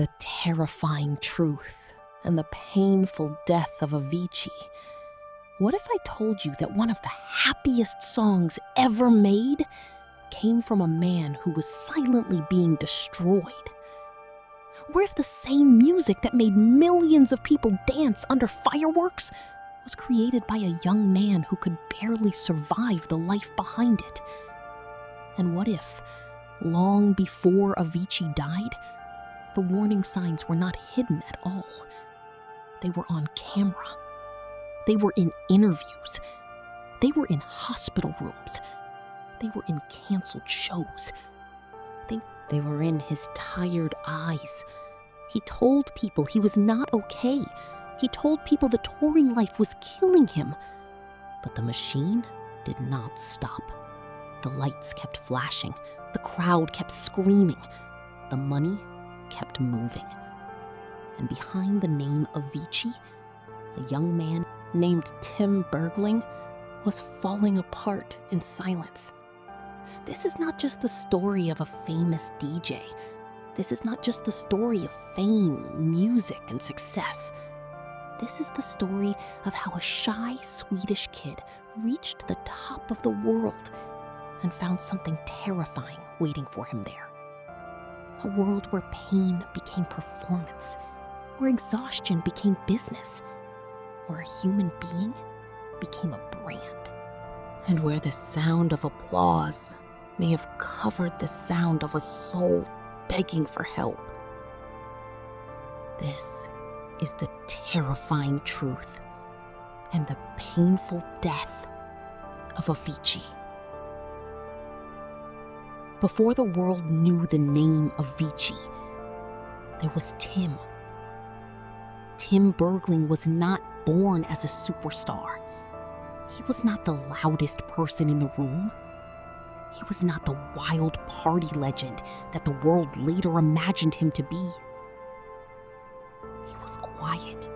The terrifying truth and the painful death of Avicii. What if I told you that one of the happiest songs ever made came from a man who was silently being destroyed? What if the same music that made millions of people dance under fireworks was created by a young man who could barely survive the life behind it? And what if, long before Avicii died, the warning signs were not hidden at all? They were on camera. They were in interviews. They were in hospital rooms. They were in canceled shows. They were in his tired eyes. He told people he was not okay. He told people the touring life was killing him. But the machine did not stop. The lights kept flashing. The crowd kept screaming. The money kept moving. And behind the name Avicii, a young man named Tim Bergling was falling apart in silence. This is not just the story of a famous DJ. This is not just the story of fame, music, and success. This is the story of how a shy Swedish kid reached the top of the world and found something terrifying waiting for him there. A world where pain became performance, where exhaustion became business, where a human being became a brand, and where the sound of applause may have covered the sound of a soul begging for help. This is the terrifying truth and the painful death of Avicii. Before the world knew the name Avicii, there was Tim. Tim Bergling was not born as a superstar. He was not the loudest person in the room. He was not the wild party legend that the world later imagined him to be. He was quiet,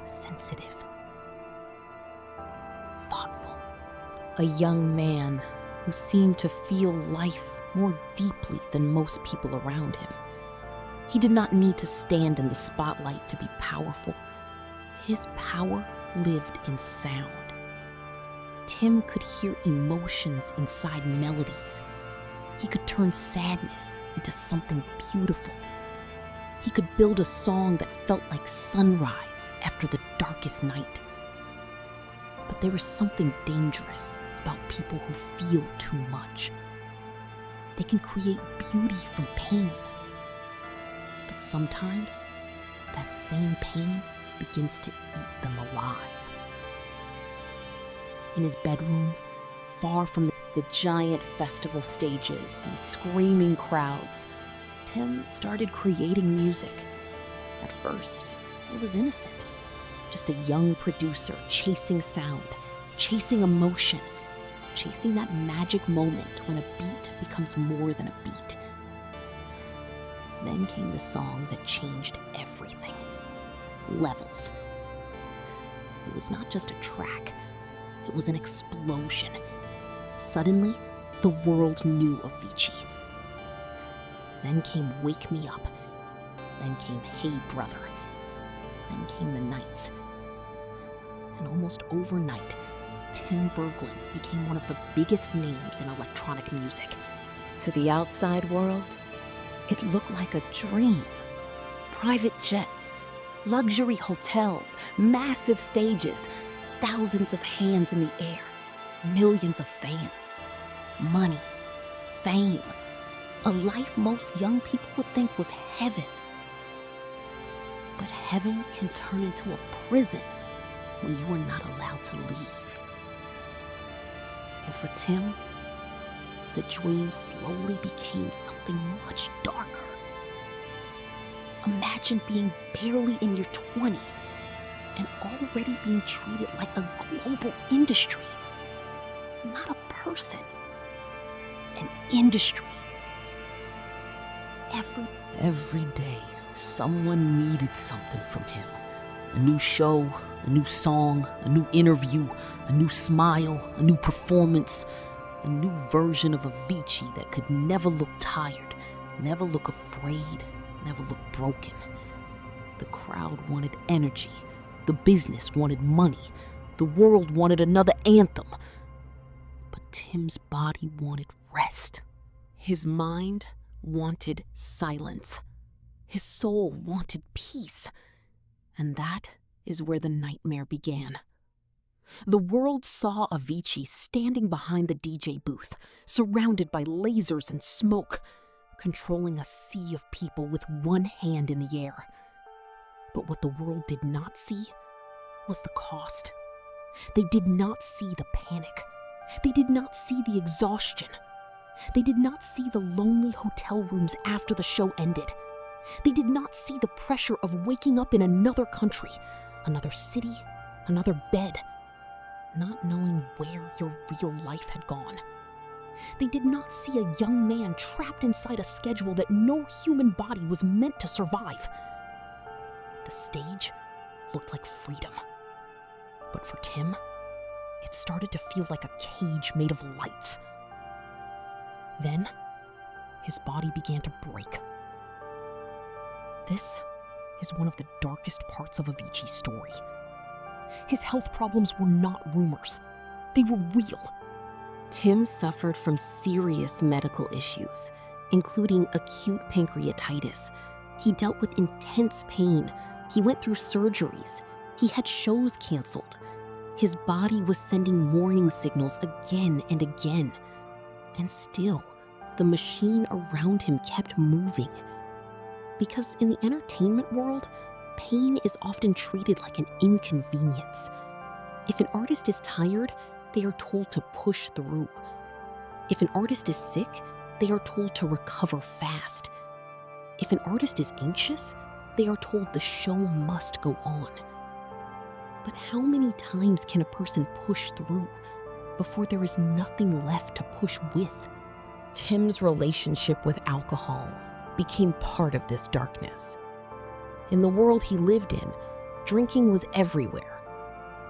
sensitive, thoughtful. A young man who seemed to feel life more deeply than most people around him. He did not need to stand in the spotlight to be powerful. His power lived in sound. Tim could hear emotions inside melodies. He could turn sadness into something beautiful. He could build a song that felt like sunrise after the darkest night. But there is something dangerous about people who feel too much. They can create beauty from pain. But sometimes, that same pain begins to eat them alive. In his bedroom, far from the giant festival stages and screaming crowds, Tim started creating music. At first, it was innocent. Just a young producer chasing sound, chasing emotion, chasing that magic moment when a beat becomes more than a beat. Then came the song that changed everything. Levels. It was not just a track. It was an explosion. Suddenly, the world knew Avicii. Then came Wake Me Up. Then came Hey Brother. Then came The Nights. And almost overnight, Tim Bergling became one of the biggest names in electronic music. To the outside world, it looked like a dream. Private jets, luxury hotels, massive stages, thousands of hands in the air, millions of fans, money, fame, a life most young people would think was heaven. But heaven can turn into a prison when you are not allowed to leave. And for Tim, the dream slowly became something much darker. Imagine being barely in your 20s and already being treated like a global industry. Not a person. An industry. Every day, someone needed something from him. A new show, a new song, a new interview, a new smile, a new performance, a new version of Avicii that could never look tired, never look afraid, never looked broken. The crowd wanted energy. The business wanted money. The world wanted another anthem. But Tim's body wanted rest. His mind wanted silence. His soul wanted peace. And that is where the nightmare began. The world saw Avicii standing behind the DJ booth, surrounded by lasers and smoke, controlling a sea of people with one hand in the air. But what the world did not see was the cost. They did not see the panic. They did not see the exhaustion. They did not see the lonely hotel rooms after the show ended. They did not see the pressure of waking up in another country, another city, another bed, not knowing where your real life had gone. They did not see a young man trapped inside a schedule that no human body was meant to survive. The stage looked like freedom. But for Tim, it started to feel like a cage made of lights. Then, his body began to break. This is one of the darkest parts of Avicii's story. His health problems were not rumors. They were real. Tim suffered from serious medical issues, including acute pancreatitis. He dealt with intense pain. He went through surgeries. He had shows canceled. His body was sending warning signals again and again. And still, the machine around him kept moving. Because in the entertainment world, pain is often treated like an inconvenience. If an artist is tired, they are told to push through. If an artist is sick, they are told to recover fast. If an artist is anxious, they are told the show must go on. But how many times can a person push through before there is nothing left to push with? Tim's relationship with alcohol became part of this darkness. In the world he lived in, drinking was everywhere.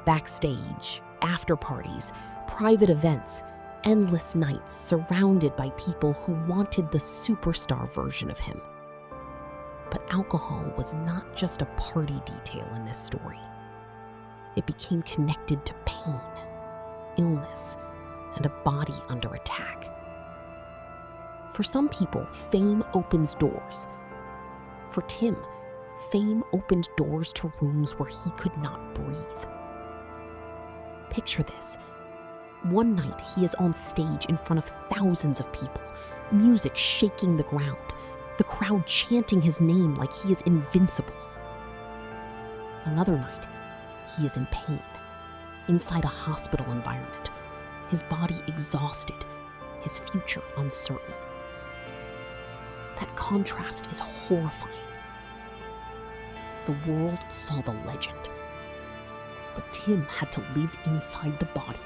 Backstage, after parties, private events, endless nights surrounded by people who wanted the superstar version of him. But alcohol was not just a party detail in this story. It became connected to pain, illness, and a body under attack. For some people, fame opens doors. For Tim, fame opened doors to rooms where he could not breathe. Picture this. One night, he is on stage in front of thousands of people, music shaking the ground, the crowd chanting his name like he is invincible. Another night, he is in pain, inside a hospital environment, his body exhausted, his future uncertain. That contrast is horrifying. The world saw the legend, but Tim had to live inside the body,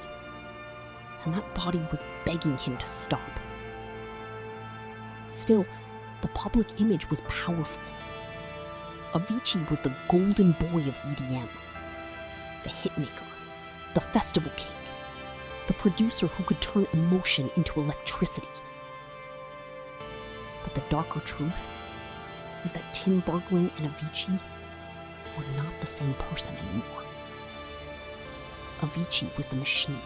and that body was begging him to stop. Still, the public image was powerful. Avicii was the golden boy of EDM, the hitmaker, the festival king, the producer who could turn emotion into electricity. But the darker truth is that Tim Bergling and Avicii were not the same person anymore. Avicii was the machine.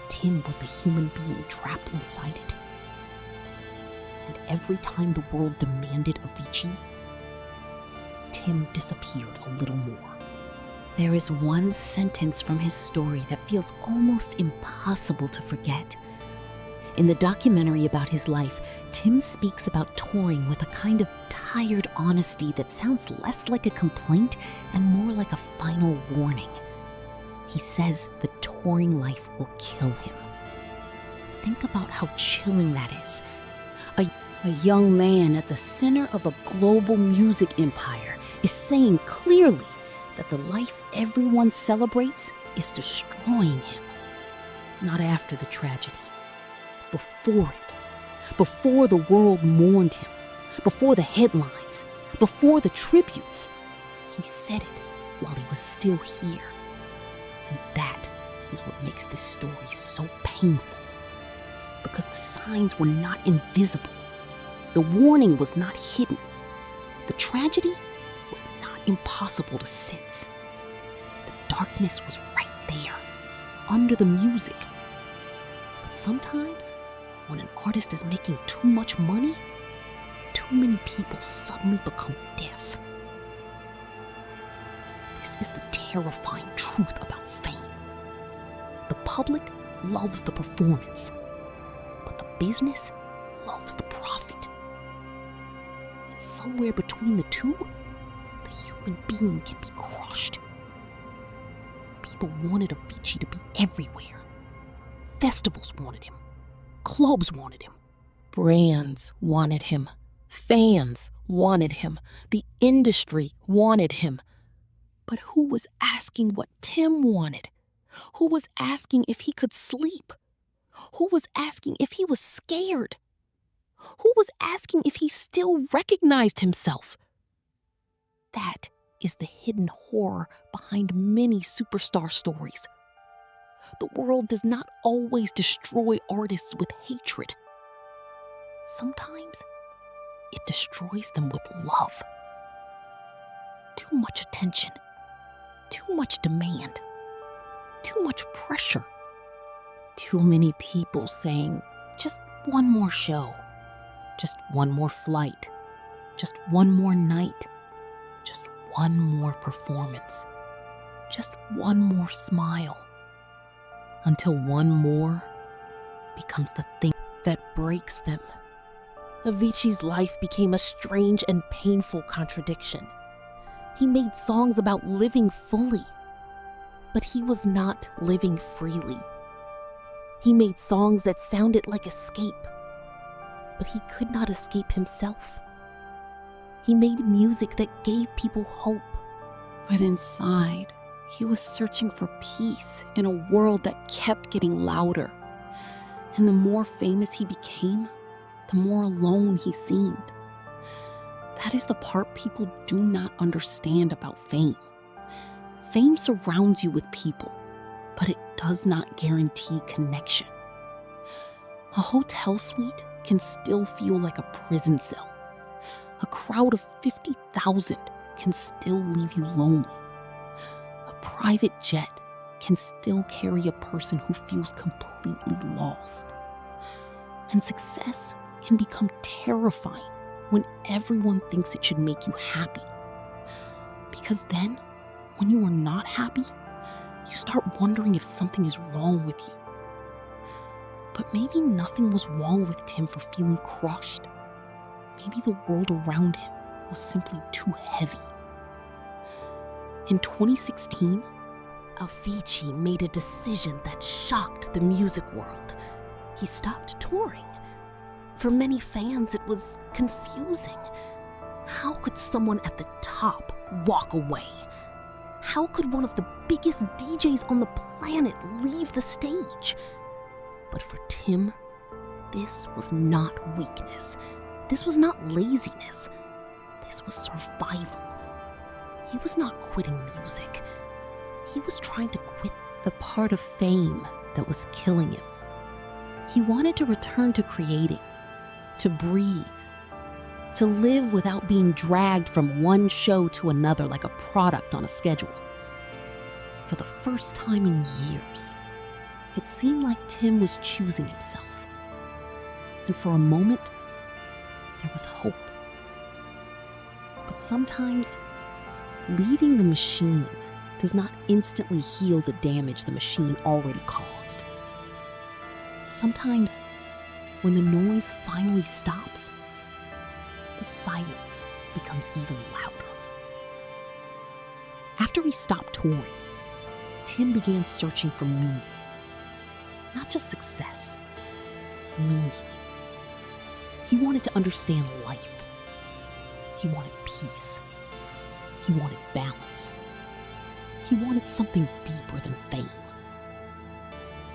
Tim was the human being trapped inside it. And every time the world demanded Avicii, Tim disappeared a little more. There is one sentence from his story that feels almost impossible to forget. In the documentary about his life, Tim speaks about touring with a kind of tired honesty that sounds less like a complaint and more like a final warning. He says the touring life will kill him. Think about how chilling that is. A young man at the center of a global music empire is saying clearly that the life everyone celebrates is destroying him. Not after the tragedy, before it, before the world mourned him, before the headlines, before the tributes. He said it while he was still here. And that is what makes this story so painful. Because the signs were not invisible. The warning was not hidden. The tragedy was not impossible to sense. The darkness was right there, under the music. But sometimes, when an artist is making too much money, too many people suddenly become deaf. This is the terrifying truth about fame. The public loves the performance, but the business loves the profit. And somewhere between the two, the human being can be crushed. People wanted Avicii to be everywhere. Festivals wanted him. Clubs wanted him. Brands wanted him. Fans wanted him. The industry wanted him. But who was asking what Tim wanted? Who was asking if he could sleep? Who was asking if he was scared? Who was asking if he still recognized himself? That is the hidden horror behind many superstar stories. The world does not always destroy artists with hatred. Sometimes it destroys them with love. Too much attention, too much demand, too much pressure. Too many people saying, just one more show, just one more flight, just one more night, just one more performance, just one more smile, until one more becomes the thing that breaks them. Avicii's life became a strange and painful contradiction. He made songs about living fully, but he was not living freely. He made songs that sounded like escape, but he could not escape himself. He made music that gave people hope, but inside, he was searching for peace in a world that kept getting louder. And the more famous he became, the more alone he seemed. That is the part people do not understand about fame. Fame surrounds you with people, but it does not guarantee connection. A hotel suite can still feel like a prison cell. A crowd of 50,000 can still leave you lonely. A private jet can still carry a person who feels completely lost. And success can become terrifying when everyone thinks it should make you happy. Because then, when you are not happy, you start wondering if something is wrong with you. But maybe nothing was wrong with Tim for feeling crushed. Maybe the world around him was simply too heavy. In 2016, Avicii made a decision that shocked the music world. He stopped touring. For many fans, it was confusing. How could someone at the top walk away? How could one of the biggest DJs on the planet leave the stage? But for Tim, this was not weakness. This was not laziness. This was survival. He was not quitting music. He was trying to quit the part of fame that was killing him. He wanted to return to creating, to breathe, to live without being dragged from one show to another like a product on a schedule. For the first time in years, it seemed like Tim was choosing himself. And for a moment, there was hope. But sometimes, leaving the machine does not instantly heal the damage the machine already caused. Sometimes, when the noise finally stops, the silence becomes even louder. After he stopped touring, Tim began searching for meaning. Not just success, meaning. He wanted to understand life. He wanted peace. He wanted balance. He wanted something deeper than fame.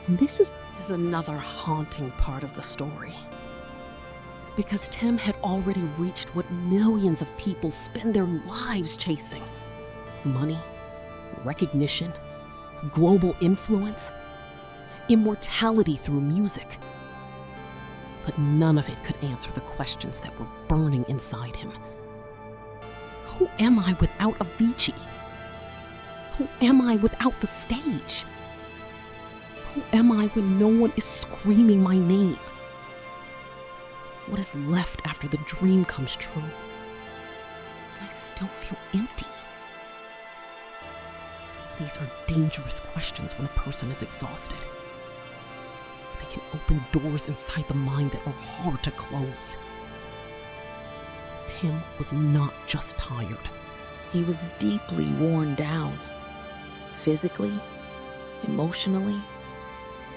And this is another haunting part of the story. Because Tim had already reached what millions of people spend their lives chasing. Money, recognition, global influence, immortality through music. but none of it could answer the questions that were burning inside him. Who am I without Avicii? Who am I without the stage? Who am I when no one is screaming my name? What is left after the dream comes true? And I still feel empty. These are dangerous questions when a person is exhausted. They can open doors inside the mind that are hard to close. Tim was not just tired. He was deeply worn down. Physically, emotionally,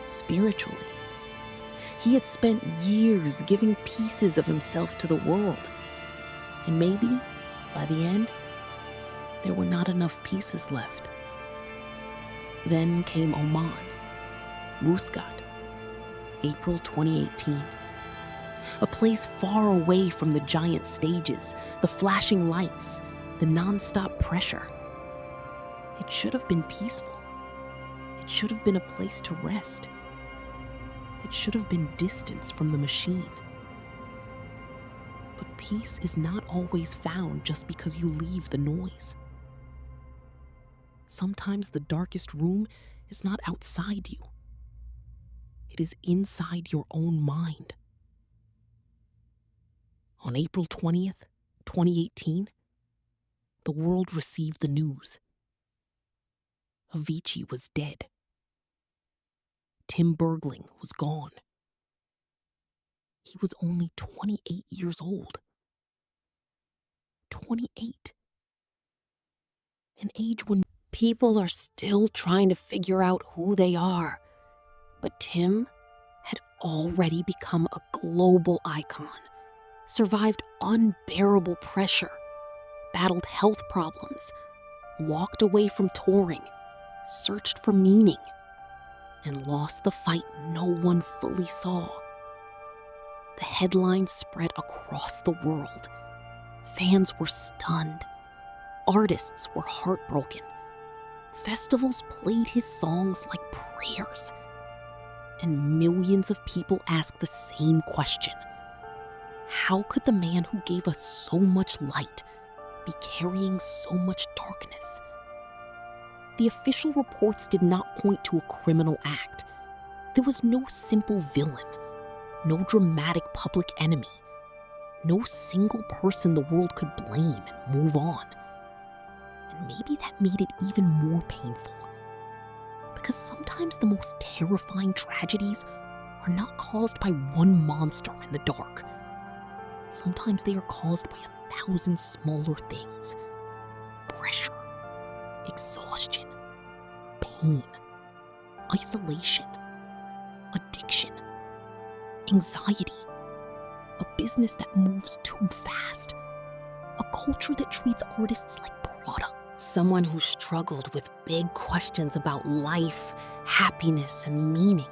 spiritually. He had spent years giving pieces of himself to the world. And maybe, by the end, there were not enough pieces left. Then came Oman, Muscat, April 2018. A place far away from the giant stages, the flashing lights, the non-stop pressure. It should have been peaceful. It should have been a place to rest. It should have been distance from the machine. But peace is not always found just because you leave the noise. Sometimes the darkest room is not outside you. It is inside your own mind. On April 20th, 2018, the world received the news. Avicii was dead. Tim Bergling was gone. He was only 28 years old. 28. An age when people are still trying to figure out who they are. But Tim had already become a global icon, survived unbearable pressure, battled health problems, walked away from touring, searched for meaning, and lost the fight no one fully saw. The headlines spread across the world. Fans were stunned. Artists were heartbroken. Festivals played his songs like prayers. And millions of people asked the same question. How could the man who gave us so much light be carrying so much darkness? The official reports did not point to a criminal act. There was no simple villain, no dramatic public enemy, no single person the world could blame and move on. And maybe that made it even more painful. Because sometimes the most terrifying tragedies are not caused by one monster in the dark. Sometimes they are caused by 1,000 smaller things. Pressure, exhaustion, pain, isolation, addiction, anxiety, a business that moves too fast, a culture that treats artists like product. Someone who struggled with big questions about life, happiness, and meaning.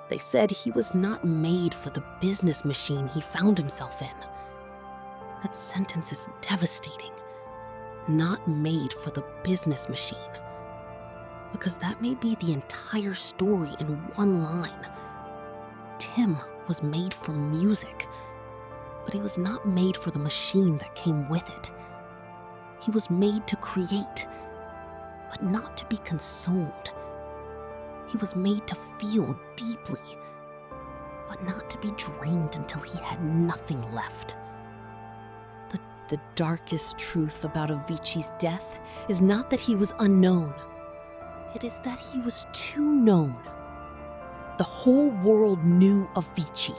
They said he was not made for the business machine he found himself in. That sentence is devastating. Not made for the business machine. Because that may be the entire story in one line. Tim was made for music, but he was not made for the machine that came with it. He was made to create, but not to be consumed. He was made to feel deeply, but not to be drained until he had nothing left. The darkest truth about Avicii's death is not that he was unknown. It is that he was too known. The whole world knew Avicii,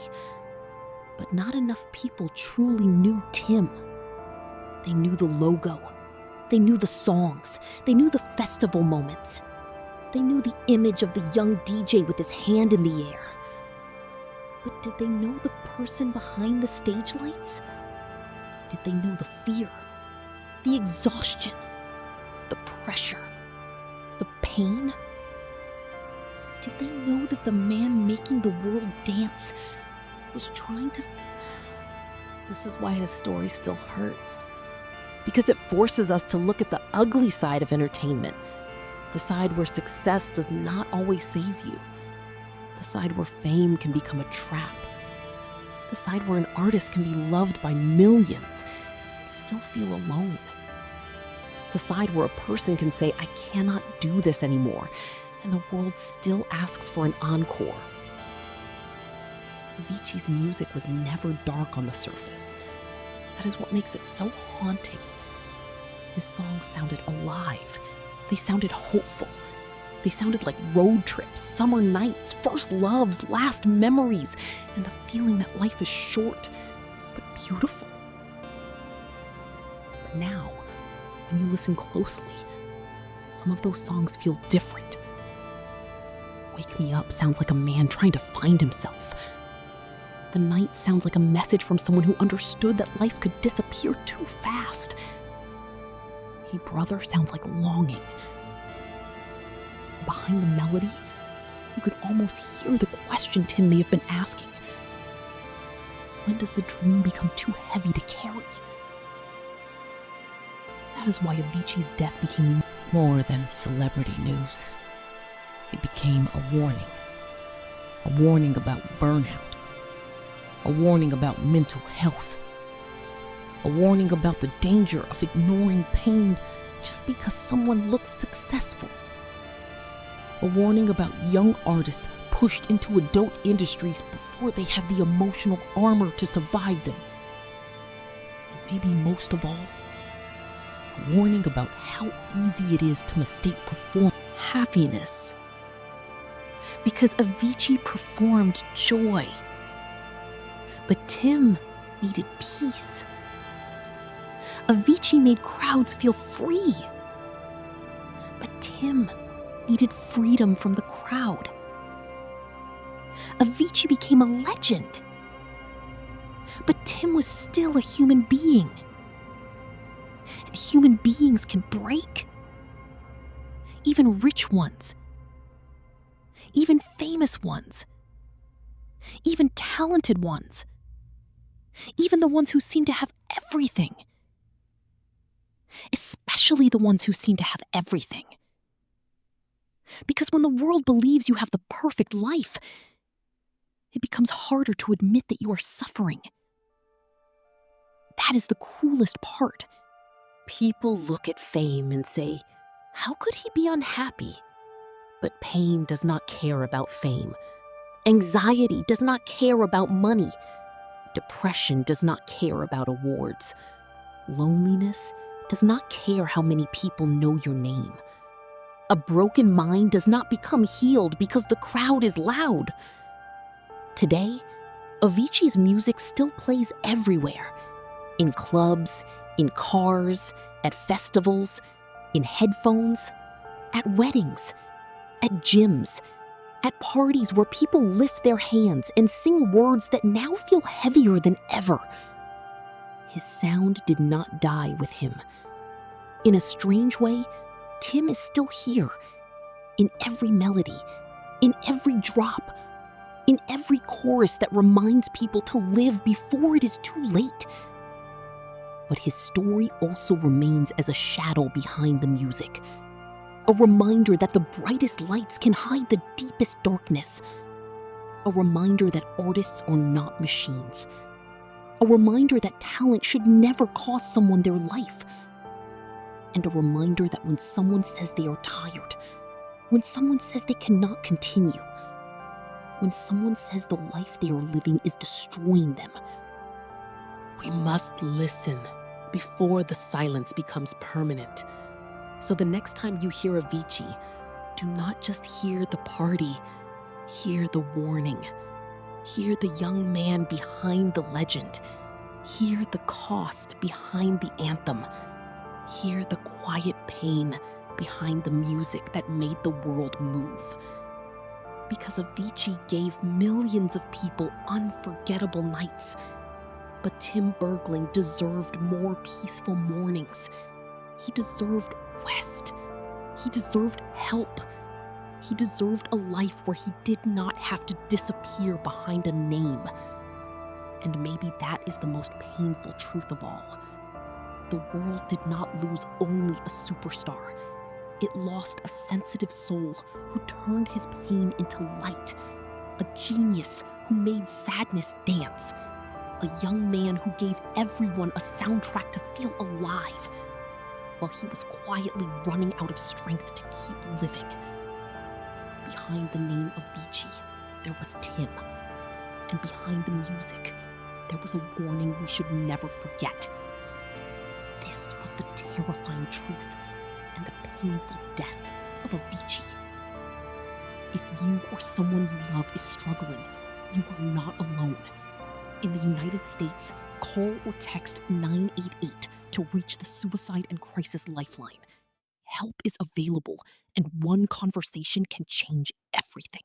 but not enough people truly knew Tim. They knew the logo. They knew the songs. They knew the festival moments. They knew the image of the young DJ with his hand in the air. But did they know the person behind the stage lights? Did they know the fear, the exhaustion, the pressure, the pain? Did they know that the man making the world dance was trying to... This is why his story still hurts. Because it forces us to look at the ugly side of entertainment, the side where success does not always save you, the side where fame can become a trap, The side where an artist can be loved by millions and still feel alone. The side where a person can say, I cannot do this anymore, and the world still asks for an encore. Avicii's music was never dark on the surface. That is what makes it so haunting. His songs sounded alive. They sounded hopeful. They sounded like road trips, summer nights, first loves, last memories, and the feeling that life is short but beautiful. But now, when you listen closely, some of those songs feel different. Wake Me Up sounds like a man trying to find himself. The Night sounds like a message from someone who understood that life could disappear too fast. Hey Brother sounds like longing. Behind the melody, you could almost hear the question Tim may have been asking. When does the dream become too heavy to carry? That is why Avicii's death became more than celebrity news. It became a warning about burnout, a warning about mental health, a warning about the danger of ignoring pain just because someone looks successful, a warning about young artists pushed into adult industries before they have the emotional armor to survive them. And maybe most of all, a warning about how easy it is to mistake happiness. Because Avicii performed joy. But Tim needed peace. Avicii made crowds feel free. But Tim needed freedom from the crowd. Avicii became a legend. But Tim was still a human being. And human beings can break. Even rich ones. Even famous ones. Even talented ones. Even the ones who seem to have everything. Especially the ones who seem to have everything. Because when the world believes you have the perfect life, it becomes harder to admit that you are suffering. That is the cruelest part. People look at fame and say, how could he be unhappy? But pain does not care about fame. Anxiety does not care about money. Depression does not care about awards. Loneliness does not care how many people know your name. A broken mind does not become healed because the crowd is loud. Today, Avicii's music still plays everywhere. In clubs, in cars, at festivals, in headphones, at weddings, at gyms, at parties where people lift their hands and sing words that now feel heavier than ever. His sound did not die with him. In a strange way, Tim is still here, in every melody, in every drop, in every chorus that reminds people to live before it is too late. But his story also remains as a shadow behind the music, a reminder that the brightest lights can hide the deepest darkness, a reminder that artists are not machines, a reminder that talent should never cost someone their life, and a reminder that when someone says they are tired, when someone says they cannot continue, when someone says the life they are living is destroying them, we must listen before the silence becomes permanent. So the next time you hear Avicii, do not just hear the party, hear the warning. Hear the young man behind the legend. Hear the cost behind the anthem. Hear the quiet pain behind the music that made the world move. Because Avicii gave millions of people unforgettable nights. But Tim Bergling deserved more peaceful mornings. He deserved rest. He deserved help. He deserved a life where he did not have to disappear behind a name. And maybe that is the most painful truth of all. The world did not lose only a superstar. It lost a sensitive soul who turned his pain into light, a genius who made sadness dance, a young man who gave everyone a soundtrack to feel alive, while he was quietly running out of strength to keep living. Behind the name Avicii, there was Tim. And behind the music, there was a warning we should never forget. This was the terrifying truth and the painful death of Avicii. If you or someone you love is struggling, you are not alone. In the United States, call or text 988 to reach the Suicide and Crisis Lifeline. Help is available, and one conversation can change everything.